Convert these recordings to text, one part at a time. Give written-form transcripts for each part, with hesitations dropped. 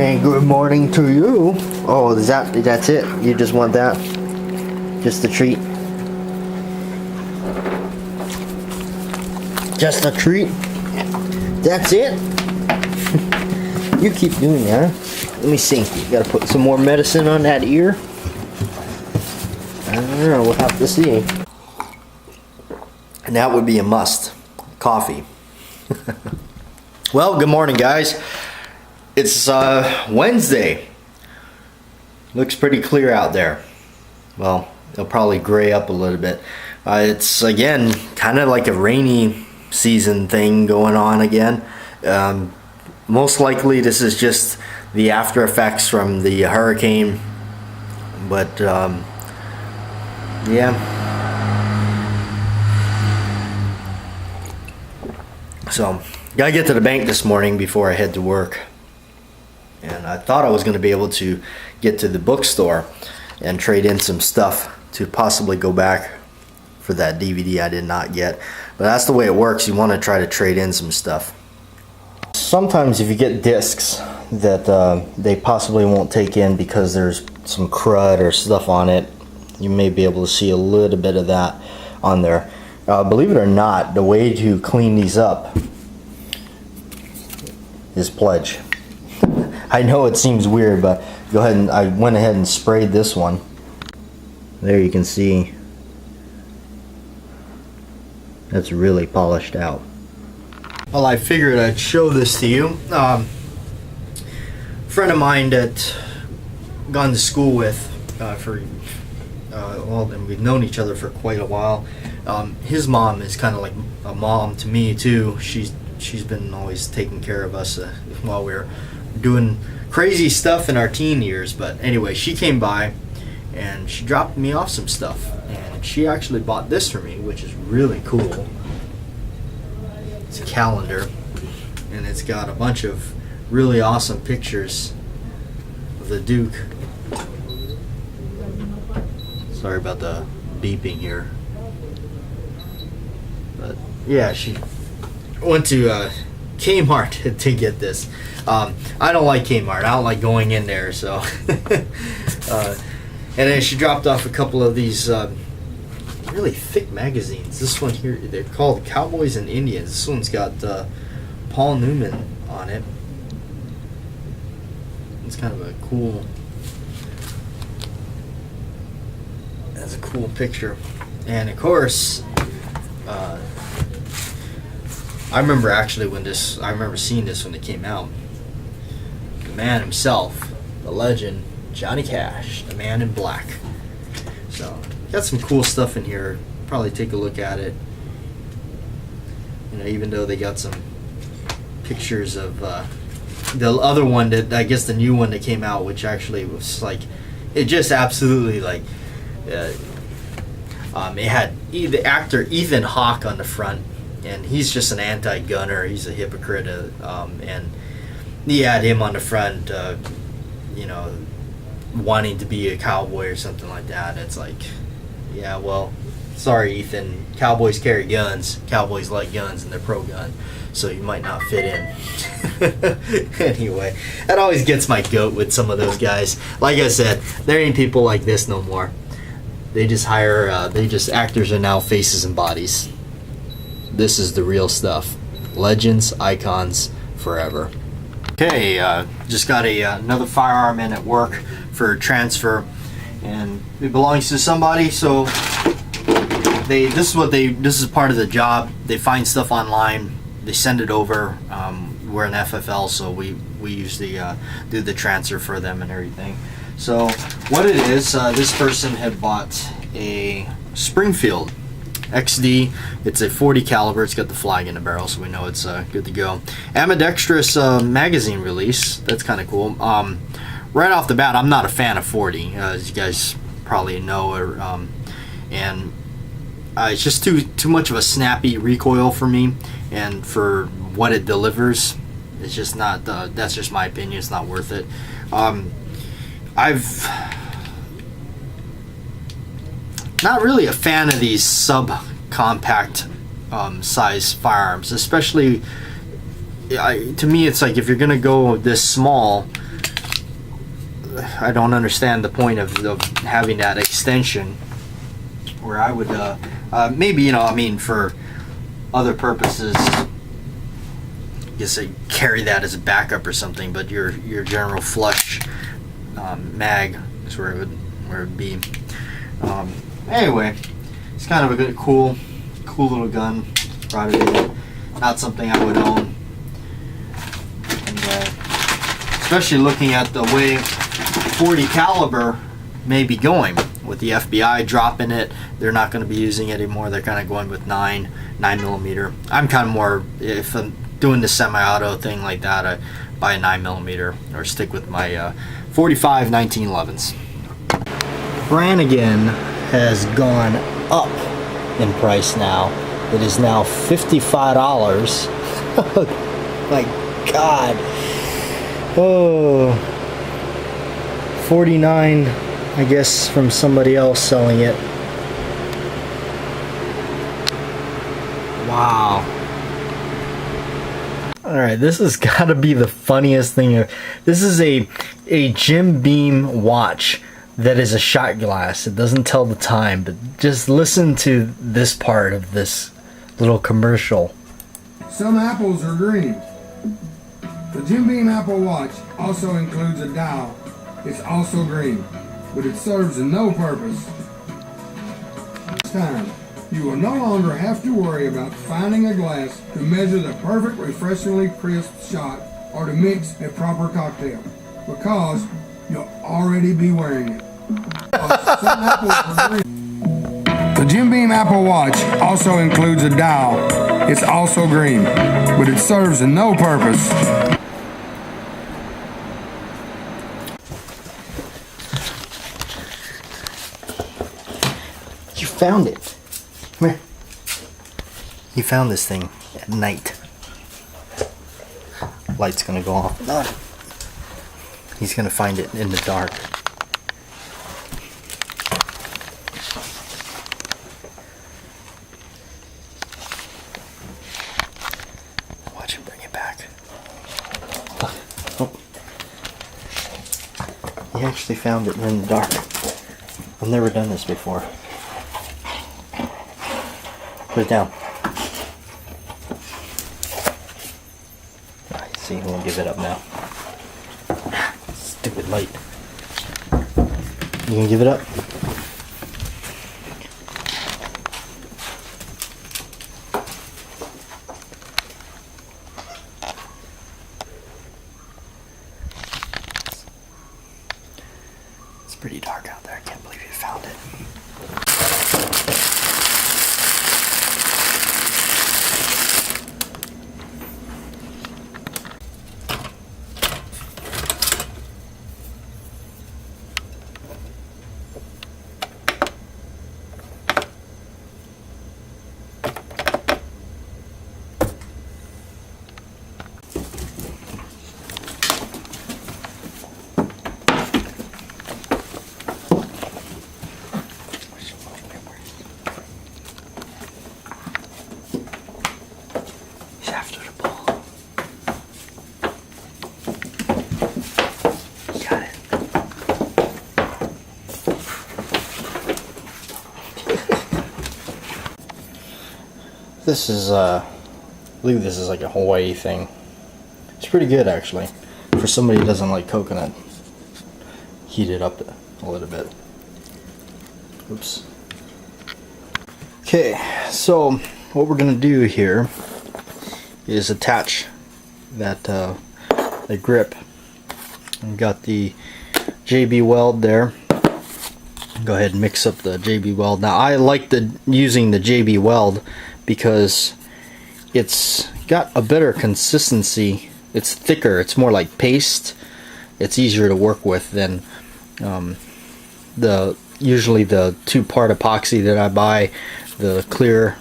Hey, good morning to you. Oh, that's it? You just want that? Just a treat? Just a treat? That's it? You keep doing that. Let me see. You gotta put some more medicine on that ear. I don't know. We'll have to see. And that would be a must. Coffee. Well, good morning, guys. It's Wednesday. Looks pretty clear out there. Well, it'll probably gray up a little bit. It's again kind of like a rainy season thing going on again. Most likely this is just the after effects from the hurricane, but yeah. So gotta get to the bank this morning before I head to work, and I thought I was going to be able to get to the bookstore and trade in some stuff to possibly go back for that DVD I did not get. But that's the way it works. You want to try to trade in some stuff. Sometimes if you get discs that they possibly won't take in because there's some crud or stuff on it, you may be able to see a little bit of that on there. Believe it or not, the way to clean these up is Pledge. I know it seems weird, but go ahead, and I went ahead and sprayed this one. There you can see that's really polished out. Well, I figured I'd show this to you. A friend of mine that gone to school with well, and we've known each other for quite a while. His mom is kind of like a mom to me too. She's been always taking care of us while we were doing crazy stuff in our teen years. But anyway, she came by and she dropped me off some stuff, and she actually bought this for me, which is really cool. It's a calendar, and it's got a bunch of really awesome pictures of the Duke. Sorry about the beeping here. But yeah, she went to Kmart to get this. I don't like Kmart. I don't like going in there, so. And then she dropped off a couple of these really thick magazines. This one here, they're called Cowboys and Indians. This one's got Paul Newman on it. It's kind of a cool. That's a cool picture, and of course. I remember actually I remember seeing this when it came out. The man himself, the legend, Johnny Cash, the man in black. So, got some cool stuff in here. Probably take a look at it. You know, even though they got some pictures of the other one that I guess the new one that came out, which actually was like, it just absolutely like, it had the actor Ethan Hawke on the front. And he's just an anti-gunner. He's a hypocrite, and he had him on the front, you know, wanting to be a cowboy or something like that. It's like, yeah, well, sorry, Ethan. Cowboys carry guns. Cowboys like guns, and they're pro-gun, so you might not fit in. Anyway, that always gets my goat with some of those guys. Like I said, there ain't people like this no more. They just hire. Actors are now faces and bodies. This is the real stuff. Legends, icons, forever. Okay, just got another firearm in at work for transfer, and it belongs to somebody. So this is part of the job. They find stuff online, they send it over. We're an FFL, so we usually do the transfer for them and everything. So what it is, this person had bought a Springfield XD. It's a 40 caliber. It's got the flag in the barrel, so we know it's good to go. Ambidextrous magazine release. That's kind of cool. Right off the bat, I'm not a fan of 40, as you guys probably know, and it's just too much of a snappy recoil for me, and for what it delivers, it's just not. That's just my opinion. It's not worth it. I've not really a fan of these subcompact size firearms, especially to me it's like if you're gonna go this small, I don't understand the point of having that extension. Where I would maybe, you know, I mean, for other ppurposes, I guess I carry that as a backup or something. But your general flush mag is where it would be. Anyway, it's kind of a good, cool little gun. Brought it in. Not something I would own. And, especially looking at the way 40 caliber may be going. With the FBI dropping it, they're not going to be using it anymore. They're kind of going with 9 millimeter. I'm kind of more, if I'm doing the semi-auto thing like that, I buy a 9 millimeter or stick with my 45 1911s. Brannigan has gone up in price now. It is now $55. My God. Oh, 49, I guess, from somebody else selling it. Wow. Alright, this has got to be the funniest thing. This is a Jim Beam watch that is a shot glass. It doesn't tell the time, but just listen to this part of this little commercial. Some apples are green. The Jim Beam Apple Watch also includes a dial. It's also green, but it serves no purpose. This time, you will no longer have to worry about finding a glass to measure the perfect refreshingly crisp shot or to mix a proper cocktail, because you'll already be wearing it. Some apples are green. The Jim Beam Apple Watch also includes a dial. It's also green, but it serves no purpose. You found it. Come here. You found this thing at night. Light's gonna go off. He's gonna find it in the dark. Watch him bring it back. Oh. He actually found it in the dark. I've never done this before. Put it down. I see, he won't give it up now. Stupid light. You gonna give it up? It's pretty dark out there. I can't believe you found it. This is, I believe this is like a Hawaii thing. It's pretty good actually. For somebody who doesn't like coconut. Heat it up a little bit. Oops. Okay, so what we're gonna do here is attach that the grip. I've got the JB Weld there. Go ahead and mix up the JB Weld. Now I like using the JB Weld because it's got a better consistency. It's thicker. It's more like paste. It's easier to work with than usually the 2-part epoxy that I buy. The clear.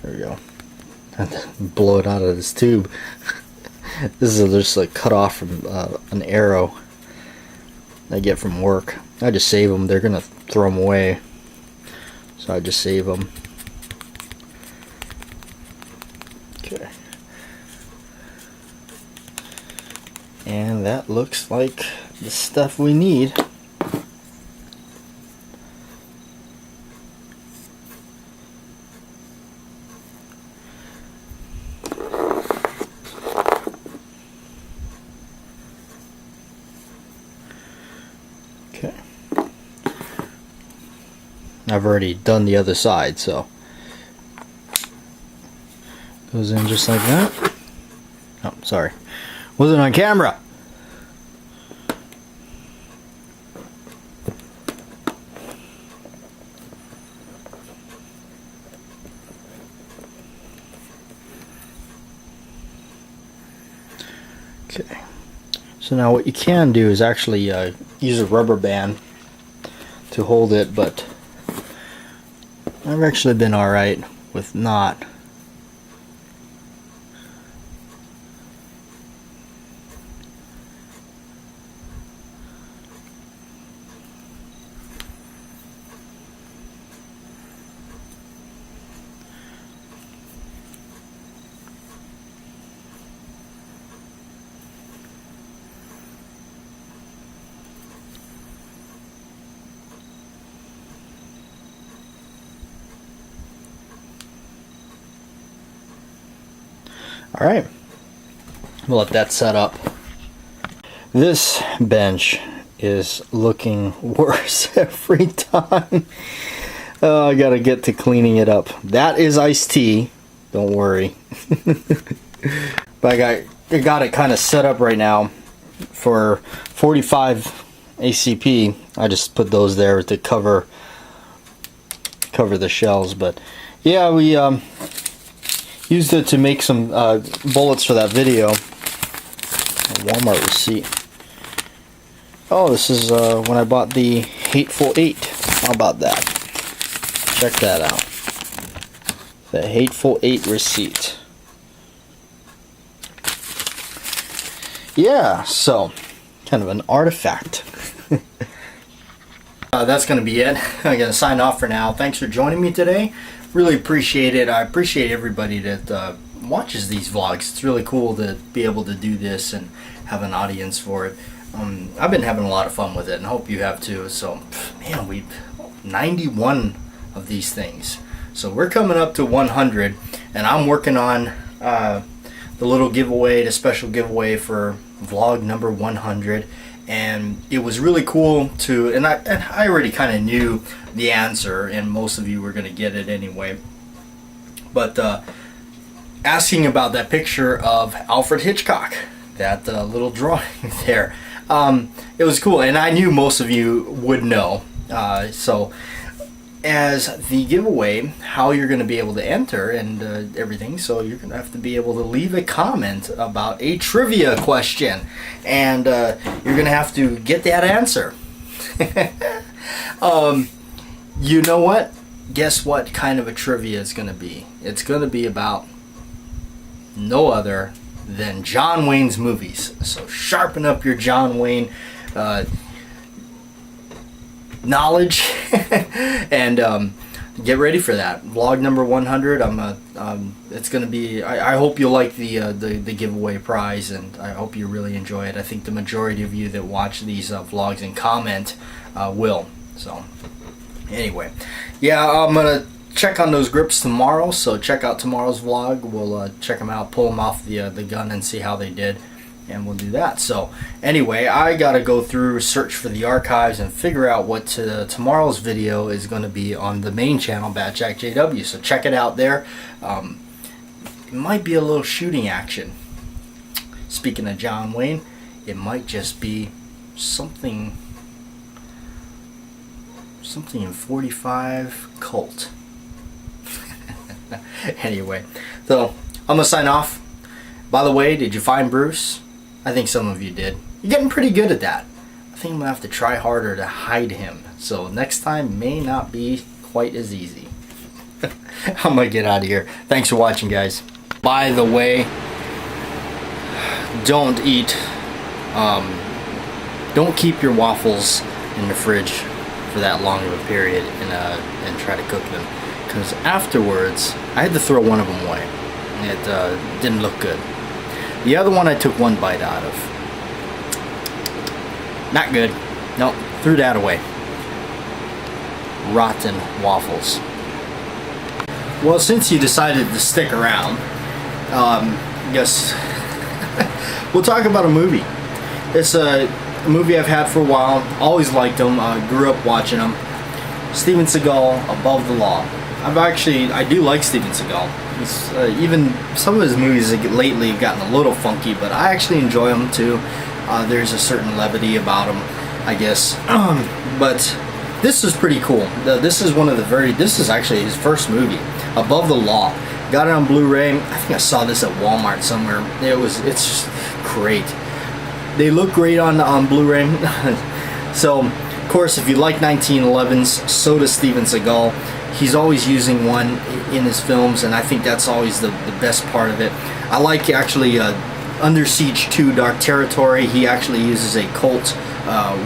There we go. Blow it out of this tube. This is just like cut off from an arrow I get from work. I just save them. They're gonna throw them away, so I just save them. Okay. And that looks like the stuff we need. Okay. I've already done the other side, so goes in just like that. Oh, sorry. Wasn't on camera. Okay. So now what you can do is actually use a rubber band to hold it, but I've actually been alright with not. Alright, we'll let that set up. This bench is looking worse every time. Oh, I gotta get to cleaning it up. That is iced tea, don't worry. But I got it kind of set up right now for 45 ACP. I just put those there to cover the shells. But yeah, we used it to make some bullets for that video. A Walmart receipt. Oh, this is when I bought the Hateful Eight. How about that? Check that out. The Hateful Eight receipt. Yeah, so kind of an artifact. That's going to be it. I'm going to sign off for now. Thanks for joining me today. Really appreciate it. I appreciate everybody that watches these vlogs. It's really cool to be able to do this and have an audience for it. I've been having a lot of fun with it, and hope you have too. So, man, we've 91 of these things. So we're coming up to 100, and I'm working on the little giveaway, the special giveaway for vlog number 100. And it was really cool to, and I already kind of knew the answer, and most of you were going to get it anyway. But asking about that picture of Alfred Hitchcock, that little drawing there, it was cool, and I knew most of you would know. So as the giveaway, how you're going to be able to enter and everything, so you're going to have to be able to leave a comment about a trivia question, and you're going to have to get that answer. You know what? Guess what kind of a trivia it's going to be? It's going to be about no other than John Wayne's movies. So sharpen up your John Wayne knowledge and get ready for that vlog number 100. It's gonna be, I hope you like the giveaway prize, and I hope you really enjoy it. I think the majority of you that watch these vlogs and comment will. So anyway, yeah, I'm gonna check on those grips tomorrow, so check out tomorrow's vlog. We'll check them out, pull them off the gun and see how they did, and we'll do that. So anyway, I gotta go through, search for the archives, and figure out what tomorrow's video is going to be on the main channel, Batjack JW. So check it out there. It might be a little shooting action. Speaking of John Wayne, it might just be something in 45 cult. Anyway, so I'm gonna sign off. By the way, did you find Bruce? I think some of you did. You're getting pretty good at that. I think I'm gonna have to try harder to hide him, so next time may not be quite as easy. I'm gonna get out of here. Thanks for watching, guys. By the way, don't keep your waffles in the fridge for that long of a period and try to cook them, because afterwards I had to throw one of them away. It didn't look good. The other one I took one bite out of. Not good. Nope, threw that away. Rotten waffles. Well, since you decided to stick around, I guess we'll talk about a movie. It's a movie I've had for a while. Always liked them. Grew up watching them. Steven Seagal, Above the Law. I do like Steven Seagal. Even some of his movies lately have gotten a little funky, but I actually enjoy them too. There's a certain levity about them, I guess. But this is pretty cool. This is actually his first movie, Above the Law. Got it on Blu-ray. I think I saw this at Walmart somewhere. It's just great. They look great on Blu-ray. So, of course, if you like 1911s, so does Steven Seagal. He's always using one in his films, and I think that's always the best part of it. I like actually Under Siege 2 Dark Territory. He actually uses a Colt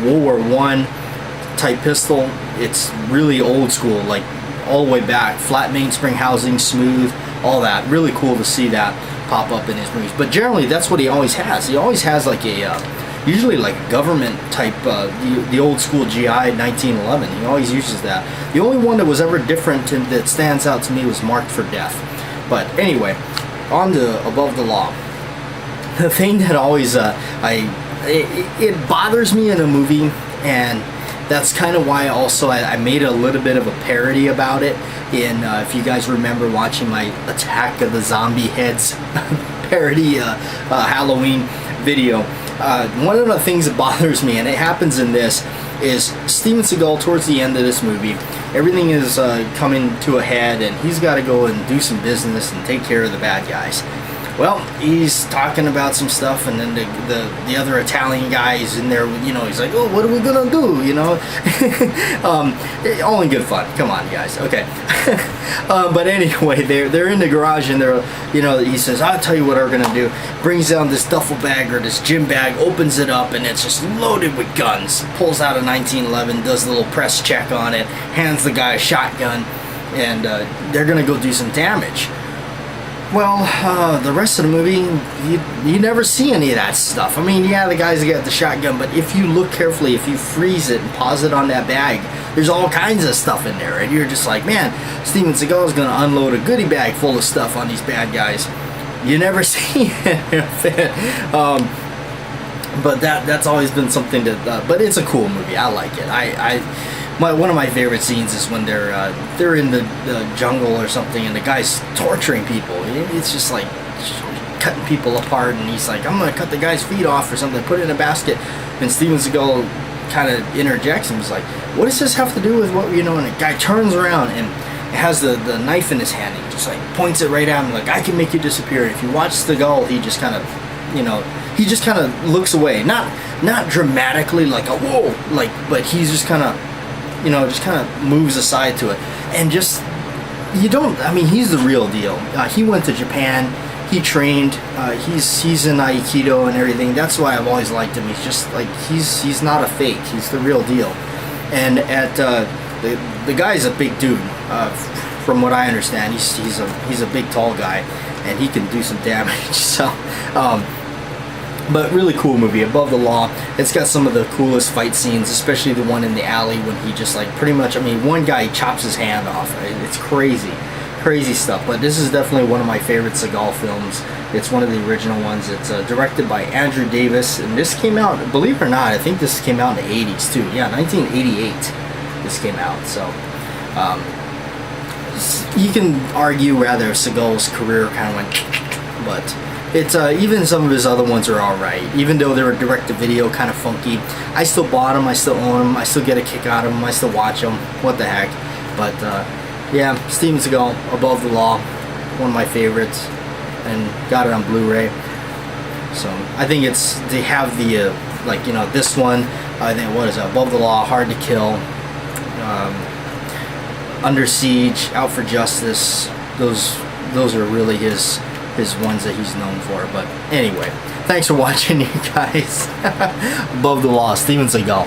World War I type pistol. It's really old school, like all the way back. Flat mainspring housing, smooth, all that. Really cool to see that pop up in his movies. But generally, that's what he always has. He always has like usually like government type, the old school GI 1911. He always uses that. The only one that was ever different that stands out to me was Marked for Death. But anyway, on to Above the Law. The thing that always it bothers me in a movie, and that's kind of why also I made a little bit of a parody about it in, if you guys remember watching my Attack of the Zombie Heads parody Halloween video. One of the things that bothers me, and it happens in this, is Steven Seagal towards the end of this movie, everything is coming to a head, and he's got to go and do some business and take care of the bad guys. Well, he's talking about some stuff, and then the other Italian guy is in there, you know, he's like, oh, what are we gonna do, you know? All in good fun. Come on, guys. Okay. But anyway, they're in the garage, and they're, you know, he says, I'll tell you what we're gonna do. Brings down this duffel bag or this gym bag, opens it up, and it's just loaded with guns. Pulls out a 1911, does a little press check on it, hands the guy a shotgun, and they're gonna go do some damage. Well, the rest of the movie, you never see any of that stuff. I mean, yeah, the guys got the shotgun, but if you look carefully, if you freeze it and pause it on that bag, there's all kinds of stuff in there, and you're just like, man, Steven Seagal is going to unload a goodie bag full of stuff on these bad guys. You never see it. But that's always been something that, but it's a cool movie. I like it. One of my favorite scenes is when they're in the jungle or something, and the guy's torturing people. It's just like cutting people apart, and he's like, I'm gonna cut the guy's feet off or something, put it in a basket. And Steven Seagal kind of interjects and was like, what does this have to do with what, you know? And the guy turns around and has the knife in his hand. He just like points it right at him, like, I can make you disappear. And if you watch Seagal, he just kind of, you know, he just kind of looks away, not dramatically like a whoa, like, but he's just kind of, you know, just kind of moves aside to it. And just, you don't, I mean, he's the real deal. He went to Japan, he trained, he's in Aikido and everything. That's why I've always liked him. He's just like, he's not a fake, he's the real deal. And at, the guy's a big dude, from what I understand. He's a big tall guy, and he can do some damage, so, but really cool movie, Above the Law. It's got some of the coolest fight scenes, especially the one in the alley when he just like pretty much, I mean, one guy chops his hand off. It's crazy stuff. But this is definitely one of my favorite Seagal films. It's one of the original ones. It's directed by Andrew Davis, and this came out, believe it or not, I think this came out in the 80s too. Yeah, 1988 this came out. So you can argue rather Seagal's career kind of went, but it's even some of his other ones are alright. Even though they were direct-to-video, kind of funky, I still bought them, I still own them, I still get a kick out of them, I still watch them, what the heck. But yeah, Steven Seagal, Above the Law, one of my favorites, and got it on Blu-ray. So I think they have the, like, you know, this one, I think, what is it, Above the Law, Hard to Kill, Under Siege, Out for Justice, those are really his ones that he's known for. But anyway, thanks for watching, you guys. Above the Law, Steven Seagal.